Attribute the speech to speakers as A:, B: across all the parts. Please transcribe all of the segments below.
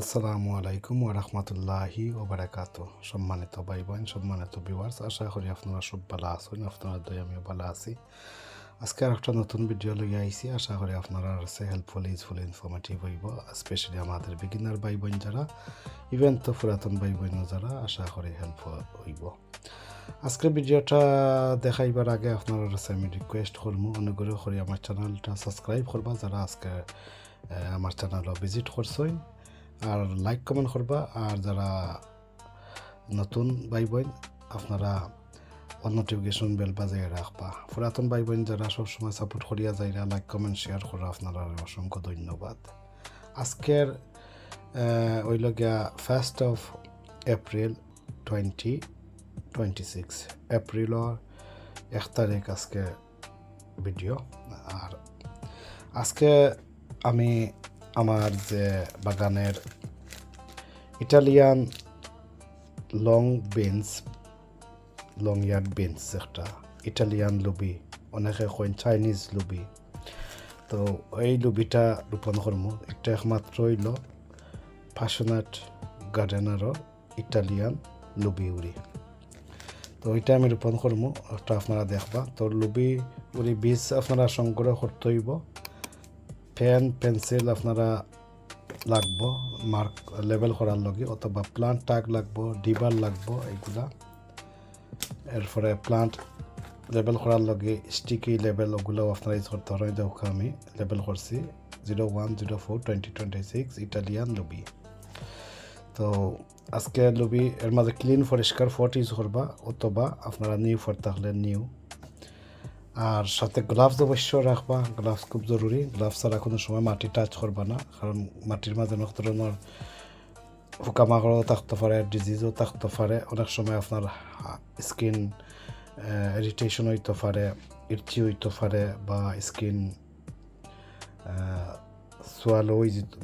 A: আসসালামু আলাইকুম ওয়া রাহমাতুল্লাহি ওয়া বারাকাতুহু। সম্মানিত ভাই বোন, সম্মানিত ভিউয়ার্স, আশা করি আপনারা সব ভালো আছেন। আপনারা দয়া আমিও ভালো আছি। আজকে আর একটা নতুন ভিডিও লইয়া আইছি। আশা করি আপনারা কাছে হেল্পফুল, ইউজফুল, ইনফরমেটিভ হইব। স্পেশালি আমাদের বিগিনার ভাই বোন যারা, ইভেন তো পুরাতন ভাই বোন যারা, আশা করি হেল্পফুল হইব। আজকের ভিডিওটা দেখাইবার আগে আপনার কাছে আমি রিকোয়েস্ট করবো, অনুগ্রহ করে আমার চ্যানেলটা সাবস্ক্রাইব করবা যারা আজকে আমার চ্যানেলও ভিজিট করছেন, আর লাইক কমেন্ট করবা। আর যারা নতুন ভাই বোন আপনারা নোটিফিকেশন বেল বাজিয়ে রাখবা। পুরাতন ভাই বোন যারা সবসময় সাপোর্ট করিয়া যাইরা লাইক কমেন্ট শেয়ার করা, আপনারা অসংখ্য ধন্যবাদ। আজকের হইল গিয়া 1st of April 2026, এপ্রিলের 1 তারিখ আজকে ভিডিও। আর আজকে আমি আমার যে বাগানের ইটালিয়ান লং ইয়ার্ড বিনস, একটা ইটালিয়ান লুবি, অনেকে কইন চাইনিজ লুবি, তো এই লুবিটা রোপণ করবো। একটা একমাত্র হইল প্যাশনেট গার্ডেনারও ইটালিয়ান লুবি উড়ি, তো ওইটা আমি রোপণ করবো। একটা আপনারা দেখবা। তো লুবি উড়ি বীজ আপনারা সংগ্রহ করতে হইব। পেন্সিল আপনারা লাগবো মার্ক লেবেল করার লগে, অথবা প্লান্ট টাগ লাগবো, ডিবার লাগবো এইগুলা। এরপরে প্লান্ট লেবেল করার লগে স্টিকি লেবেল, ওগুলোও আপনারা ইউজ করতে পারেন। দেখো আমি লেবেল করছি 01/04/2026 ইটালিয়ান লুবি। তো আজকে লুবি এর মাঝে ক্লিন পরিষ্কার ফট ইউজ করবা, অথবা আপনারা নিউ ফট থাকলে নিউ। আর সাথে গ্লাভস অবশ্য রাখবা, গ্লাভস খুব জরুরি। গ্লাভস ছাড়া কোনো সময় মাটি টাচ করবা না, কারণ মাটির মাঝে অনেক ধরনের পোকামাকড়ও থাকতে পারে, ডিজিজও থাকতে পারে। অনেক সময় আপনার স্কিন ইরিটেশন হইতে পারে, ইরচি হইতে পারে, বা স্কিন সোয়ালো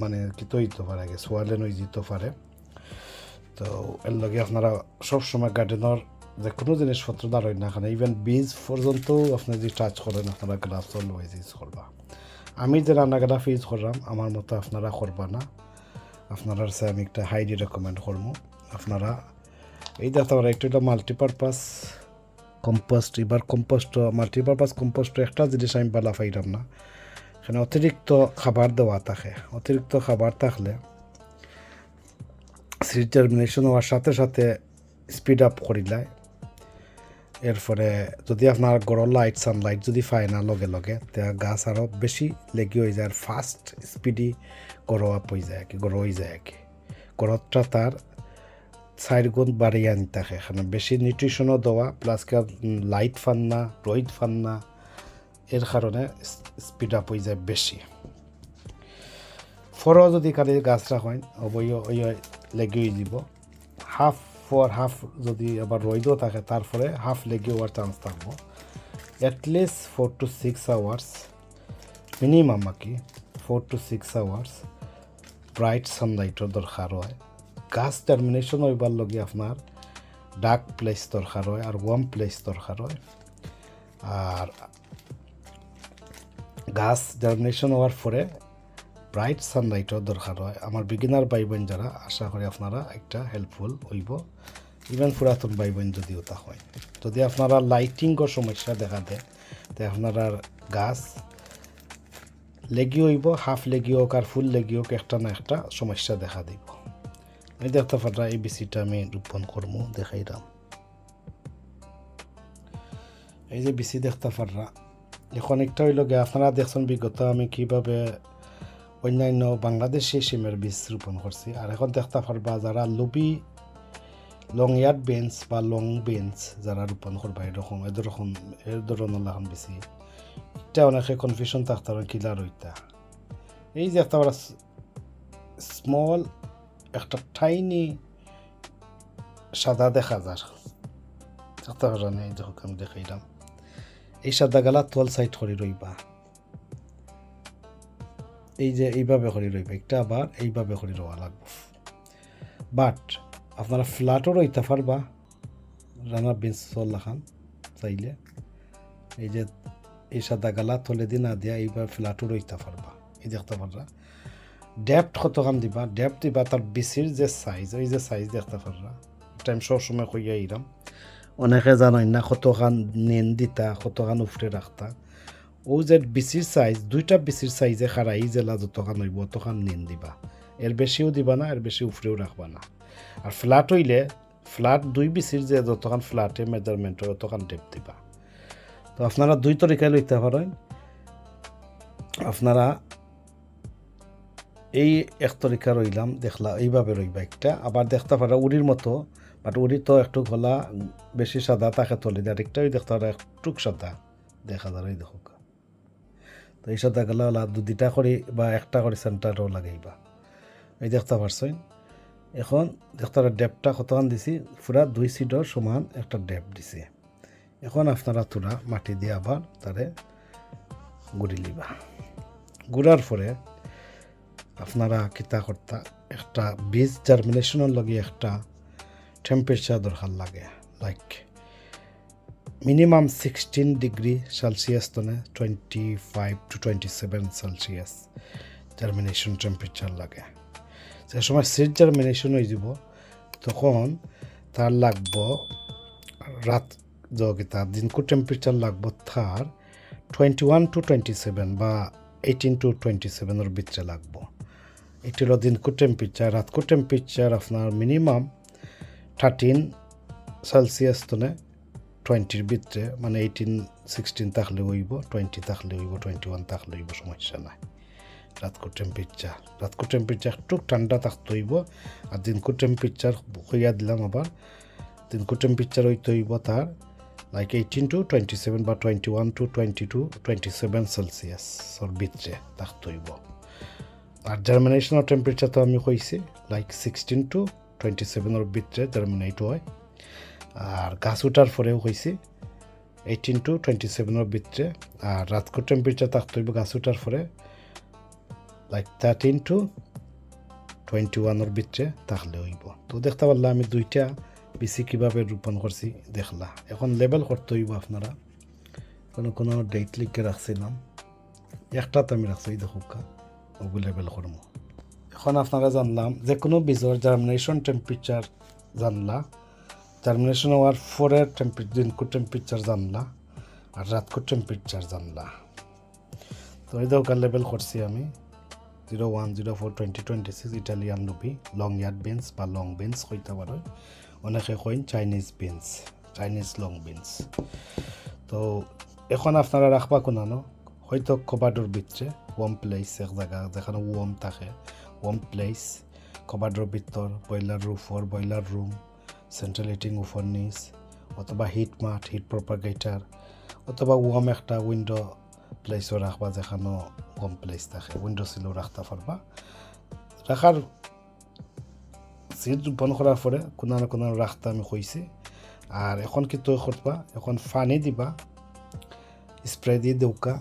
A: মানে কিতো হইতে পারে, আগে সোয়ালেন হয়ে যেতে পারে। তো এর লগে আপনারা সবসময় গার্ডেনের যে কোনো জিনিসপত্র দাঁড়ায় না, এখানে ইভেন বীজ পর্যন্ত আপনি যদি টাচ করেন, আপনারা গ্লাভস অলওয়েজ ইউজ করবা। আমি যে রান্না গ্লাভ ইউজ করলাম, আমার মতো আপনারা করবা না। আপনারা আমি একটা হাইলি রেকমেন্ড করবো। আপনারা এই দেখতে পারেন, একটু এটা মাল্টিপারপাস কম্পোস্ট। এবার মাল্টিপারপাস কম্পোস্ট একটা জিনিস আমি বালা পাইলাম না, এখানে অতিরিক্ত খাবার দেওয়া থাকে। অতিরিক্ত খাবার থাকলে সিড জার্মিনেশন হওয়ার সাথে সাথে স্পিড আপ করিলায়। এরপরে যদি আপনার গড় সানলাইট যদি পায় না লগে লগে, তা গাছ আরও বেশি লেগি হয়ে যায়, আর ফাস্ট স্পিডি গড় আপ হয়ে যায়, গড় হয়ে যায়। গড়টা তার 4 গুণ বাড়িয়ে আনতে থাকে। এখানে বেশি নিউট্রিশনও দেওয়া, প্লাস লাইট ফান না, রোদ ফান না, এর কারণে স্পিড আপ হয়ে যায় বেশি। ফরও যদি কালি গাছ রাখেন, ওই লেগে যাব। হাফ যদি আবার রোদও থাকে, তারপরে হাফ লেগে হওয়ার চান্স থাকবো। অ্যাটলিস্ট 4 to 6 আওয়ার্স মিনিমাম, আর কি 4 to 6 আওয়ার্স ব্রাইট সানলাইটের দরকার হয়। গাছ জার্মিনেশন হইবার লগে আপনার ডার্ক প্লেস দরকার হয়, আর ওয়ার্ম প্লেস দরকার হয়। আর গাছ জার্মিনেশন হওয়ার পরে ব্রাইট সানলাইটও দরকার হয়। আমার বিগিনার ভাই বোন যারা, আশা করি আপনারা একটা হেল্পফুল হইব। ইভেন পুরাতন ভাই বোন যদিও তা হয়, যদি আপনারা লাইটিংয়ের সমস্যা দেখা দেয়, তো আপনারা গাছ লেগি হইব, হাফ লেগি হোক আর ফুল লেগি হোক, একটা না একটা সমস্যা দেখা দিব। এই দেখতে পারা এই বিসিটা আমি রোপণ করবো, দেখাইলাম। এই যে বিসি দেখতে পারা, এখন একটা হইল গে, আপনারা দেখছেন বিগত আমি কীভাবে অন্যান্য বাংলাদেশি সিমের বীজ রোপণ করছি। আর এখন দেখতে পারবা যারা লুবি লং ইয়ার্ড বেঞ্চ বা লং বেঞ্চ যারা রোপণ করবা, এর ধরনের লাগান বেশি, এটা অনেকে কনফিউশন থাকতে পারে কিলার ওইটা। এই যে একটা স্মল একটা টাইনি সাদা দেখা যায়, দেখতে পারেন। এই যখন আমি দেখাইলাম, এই সাদা গালা তোল সাইড করে রইবা, এই যে এইভাবে করে রইবা, একটা আবার এইভাবে করে রওয়া লাগবে। বাট আপনারা ফ্ল্যাটও রইতে পারবা, রানা বেঞ্চ চল লাখান চাইলে। এই যে এই সাদা গালা তলে দিয়ে না দিয়া এইভাবে ফ্ল্যাটও রইতে পারবা, এই দেখতে পারবা। ডেপথ কতখান দিবা, ডেপথ দিবা তার বিসির যে সাইজ, ওই যে সাইজ দেখতে পাররা, এটা আমি সবসময় কইয়া ইরাম। অনেকে জানাই না কতখান নেন দিতা, কতখান উফরে রাখতা। ও যে বিসির সাইজ, দুইটা বিসির সাইজে খারাই জেলা যতখান হইব অতখান নেন দিবা। এর বেশিও দিবা না, এর বেশি উফরেও রাখবা না। আর ফ্ল্যাট হইলে ফ্ল্যাট দুই বিসির যে যতখান ফ্ল্যাটে মেজারমেন্টের অতখান ডেপথ দিবা। তো আপনারা দুই তরিকায় লইতে পারেন। আপনারা এই এক তরিকা রইলাম দেখলা এইভাবে রইবা একটা, আবার দেখতে পারা উড়ির মতো, বাট উড়ি তো একটু গলা বেশি সাদা তাকে তলে দেয়, আরেকটা ওই দেখতে পারা একটু সাদা দেখা যায়, এই দেখো। তো এই সাদা গলা ওলা দুটা করে বা একটা করে সেন্টারও লাগাইবা, এই দেখতে পারছেন। এখন দেখতে পারা ডেপটা কতক্ষণ দিছি, পুরা 2 সিডর সমান একটা ডেপ দিছি। এখন আপনারা তোরা মাটি দিয়ে আবার তারে গুড়ি লিবা। গুড়ার পরে আপনারা কিতা করতা, একটা বীজ জার্মিনেশনের লগে একটা টেম্পারেচার দরকার লাগে, লাইক মিনিমাম 16 ডিগ্রি সেলসিয়াস তো 25 to 27 সেলসিয়াস জার্মিনেশন টেম্পারেচার লাগে। যে সময় সিড জার্মিনেশন হয়ে যাব তখন তার লাগবো রাত যা দিনকু টেম্পারেচার লাগবো তার 21 to 27 বা 18 to 27 ভিতরে লাগবো। এটি হলো দিনকু টেম্পারেচার। রাতকু টেম্পারেচার আপনার মিনিমাম 13 সেলসিয়াস তো 20 ভিতরে, মানে 18 16 থাকলে হইব, 20 থাকলে হইব, 21 থাকলে হইব, সমস্যা নাই। রাতকু টেম্পারেচার একটু ঠান্ডা থাকতে হইব। আর দিনকু টেম্পারেচার হইয়া দিলাম, আবার দিনকু টেম্পারেচার হইতে হইব তার লাইক 18 to 27 বা 21 to 22 27 সেলসিয়াসর ভিতরে থাকতে হইব। আর জার্মিনেশনের টেম্পারেচার তো আমি কইছি লাইক 16 to 27 ভিতরে জার্মিনেট হয়। আর গাছ উঠার পরেও হয়েছে 18 to 27 ভিতরে। আর রাতকো টেম্পারেচার থাকতে হইব গাছ উঠার পরে লাইক 13 to 21 ভিতরে থাকলে হইব। তো দেখতে পারলাম আমি দুইটা বিসি কীভাবে রোপণ করছি দেখলা। এখন লেবেল করতে হইব আপনারা, কোনো ডেট লিখে রাখছিলাম, একটা তো আমি রাখছি, দেখুকা ওগুলো লেবেল করবো। এখন আপনারা জানলাম যে কোনো বীজের জার্মিনেশন টেম্পারেচার জানলা, জার্মিনেশন হওয়ার পরের দিনকু টেম্পারেচার জানলা, আর রাতকু টেম্পারেচার জানলা। তো এই দেখো লেবেল করছি আমি 01/04/2026 ইটালিয়ান লুবি লং ইয়ার্ড বিনস বা লং বিনস কইতে পারো, অনেকে coin Chinese beans, Chinese long beans. তো এখন আপনারা রাখবা কোনানো হয়তো কবাডোর ভিতরে ওয়ার্ম প্লেস, এক জায়গা যেখানে ওয়ার্ম থাকে, ওয়ার্ম প্লেস, কবাডোর ভিতর, বয়লার রুফর, বয়লার রুম, সেন্ট্রাল হিটিং উপর নিচ, অথবা হিট মাঠ, হিট প্রপাগেটার, অথবা ওয়ার্ম একটা উইন্ডো প্লেসও রাখবা, যেখানে ওয়ার্ম প্লেস থাকে, উইন্ডো সিলও রাখতে পারবা। রাখার সিট রোপণ করার পরে কোনো রাখতে আমি কইছি। আর এখন কি তো করবা, এখন পানি দিবা, স্প্রে দিয়ে দেউকা,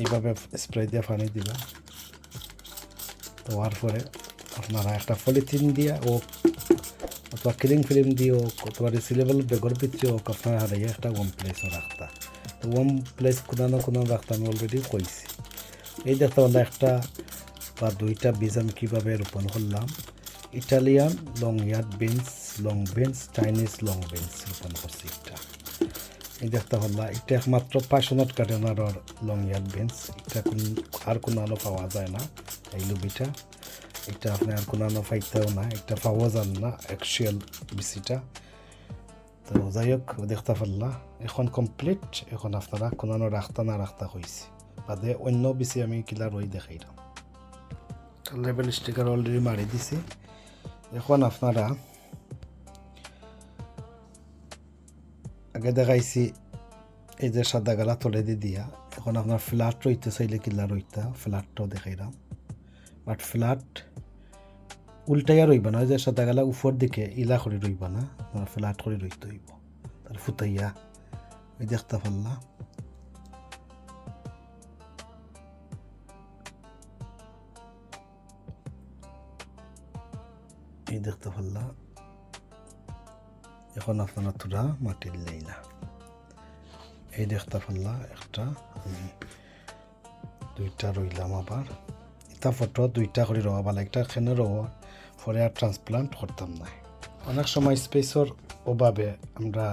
A: এইভাবে স্প্রে দিয়ে পানি দিবা। দেওয়ার পরে আপনারা একটা পলিথিন দিয়ে ও অথবা কিলিং ফিল্ম দিয়ে হোক, অথবা রিসিলেবল বেগর ভিতরে হোক, আপনারা হারাইয়া একটা ওয়ার্ম প্লেসও রাখতা। তো ওয়ার্ম প্লেস কোনো রাখতে আমি অলরেডি কইছি। এই দেখতে পারলাম একটা বা দুইটা বীজ আমি কীভাবে রোপণ করলাম। Italian long yard beans, long beans, Chinese long beans রোপণ করছি এটা। এই দেখতে পারলাম এটা একমাত্র প্যাশনেট গার্ডেনারের লং ইয়ার্ড বিনস, এটা আর কোনো আলো পাওয়া যায় না এই লুবিটা। এটা আপনি আর কোনো আলো পাইতেও না, এটা পাওয়া যান না অ্যাকচুয়াল বিসিটা। তো যাই হোক দেখতে পারলাম এখন কমপ্লিট। এখন আপনারা কোনো রাখতা না রাখতা হয়েছে বাদে অন্য বিসি আমি কিলার ওই দেখাইলাম। লেবেল স্টিকার অলরেডি মারি দিছি। এখন আপনারা আগে দেখাইছি এই যে সাদা গালা তলে দিয়া, এখন আপনার ফ্ল্যাট রইতে চাইলে কিলা রইতা ফ্ল্যাটটাও দেখাইলাম। বাট ফ্ল্যাট উল্টাইয়া রইবা না, ওই যে সাদা গালা উপর দিকে ইলা করে রইবা না, আপনার ফ্ল্যাট করে রইতে হইব। তার ফুটাইয়া ওই দেখতে পারলা এই দেখতে পারলা। এখন আপনারা তোরা মাটির লাইলা এই দেখতে পারলা একটা, আমি দুইটা রইলাম আবার তা ফটো দুইটা করে রোয়া ভালো একটা খেনে রোয়া পরে আর ট্রান্সপ্লান্ট করতাম না। অনেক সময় স্পেসর অভাবে আমরা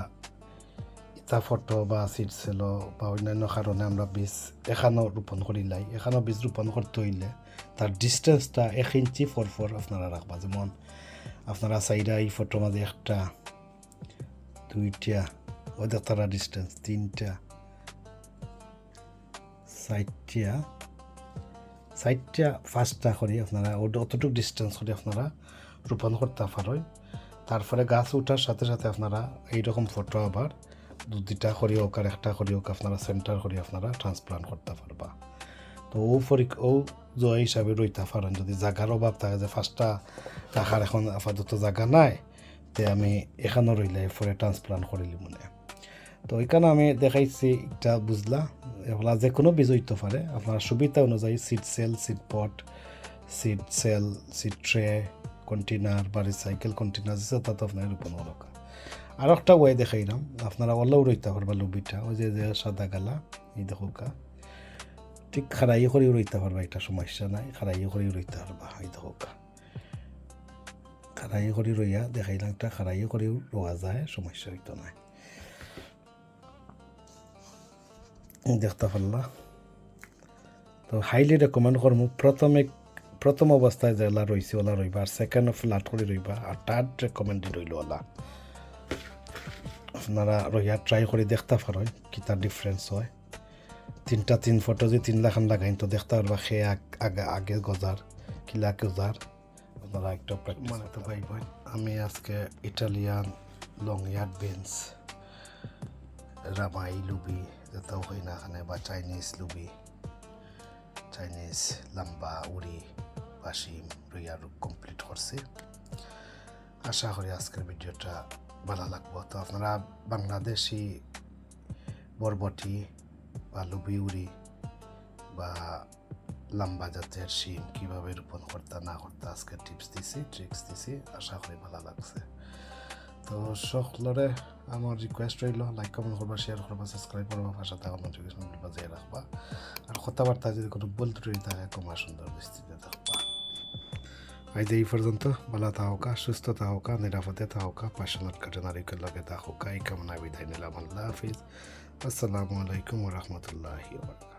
A: ইতা ফটো বা সিড সেল বা অন্যান্য কারণে আমরা বীজ এখানেও রোপণ করি লাই। এখানেও বীজ রোপণ করতে হইলে তার ডিস্টেন্সটা 1 ইঞ্চি ফর আপনারা রাখবা। যেমন আপনারা চাইরা এই ফটোর মাঝে একটা, দুইটা, ওদের তারা ডিস্টেন্স 3টা, 4টা 5টা করে আপনারা অতটুকু ডিস্টেন্স করে আপনারা রোপণ করতে পারেন। তারপরে গাছ ওঠার সাথে সাথে আপনারা এইরকম ফটো আবার 2টা করি হোক আর 1টা করি হোক আপনারা সেন্টার করে আপনারা ট্রান্সপ্লান্ট করতে পারবা। তো ও জয় হিসাবে রইতে পারেন। যদি জায়গার অভাব থাকে যে 5টা রাখার এখন আপাতত জায়গা নাই, তে আমি এখানেও রইলে পরে ট্রান্সপ্লান্ট করিলি মনে। তো ওইখানে আমি দেখাইছি এটা বুঝলা, এগুলা যে কোনো বীজ হইতে পারে আপনার সুবিধা অনুযায়ী। Seed cell, seed pot, seed cell, seed tray, container বা রিসাইকেল কন্টেনার যেটা তাতে আপনার রোপণ করা। আর একটা ওয়ে দেখাইলাম আপনারা ওলাও রইতে পারবা। লুবিটা ওই যে সাদা গালা এই দেখোকা, ঠিক খারাইও করেও রইতে পারবা, একটা সমস্যা নাই। খারাইও করেও রইতে পারবা, এই দেখোকা খারাইও করে রইয়া দেখাইলাম। একটা খারাইও করেও রোয়া যায়, সমস্যা হইতো না। দেখতে পারলা। তো হাইলি রেকমেন্ড করবো প্রথম অবস্থায় যেগুলা রয়েছে ওলা রইবা, আর সেকেন্ড ফ্ল্যাট করে রইবা, আর থার্ড রেকমেন্ডেড রইল ওলা। আপনারা রইয়া ট্রাই করে দেখতে পারেন কি তার ডিফারেন্স হয়। 3 ফটো যে 3 লাখ লাগাইন তো দেখতে পারবা সে আগে গজার কিলা গজার। আপনারা একটা মানে তো ভাই আমি আজকে ইটালিয়ান লং ইয়ার্ড বিনস, রামাই লুবি যেটাও হয় না এখানে, বা চাইনিজ লুবি, চাইনিজ লম্বা উড়ি বাসিম রইয়ার কমপ্লিট করছি। আশা করি আজকের ভিডিওটা ভালো লাগবো। তো আপনারা বাংলাদেশি বরবটি বা লুবি উড়ি বা লম্বা জাতের শিম কীভাবে রোপণ করতে না করতে আজকে ট্রিক্স দিছি। আশা করি ভালো লাগছে। তো সকলরে আমার রিকোয়েস্ট রইল লাইক কমেন্ট করবা, শেয়ার করবা, সাবস্ক্রাইব করবা, পাশে থাকা নোটিফিকেশন বাজিয়ে রাখবা। আর কথাবার্তা যদি কোনো ভুল ত্রুটি থাকে কমা সুন্দর বিস্তৃত থাকবা। আজ এই পর্যন্ত ভালো থাকা, সুস্থ থাকা, নিরাপদে থাকা, পাশালত কাটে নারিকেল লগে থাকা, এই কামনা বিদায় নিলাম। আল্লাহ হাফিজ। আসসালামু আলাইকুম ওয়া রাহমাতুল্লাহি ওয়া বারাকাতুহু।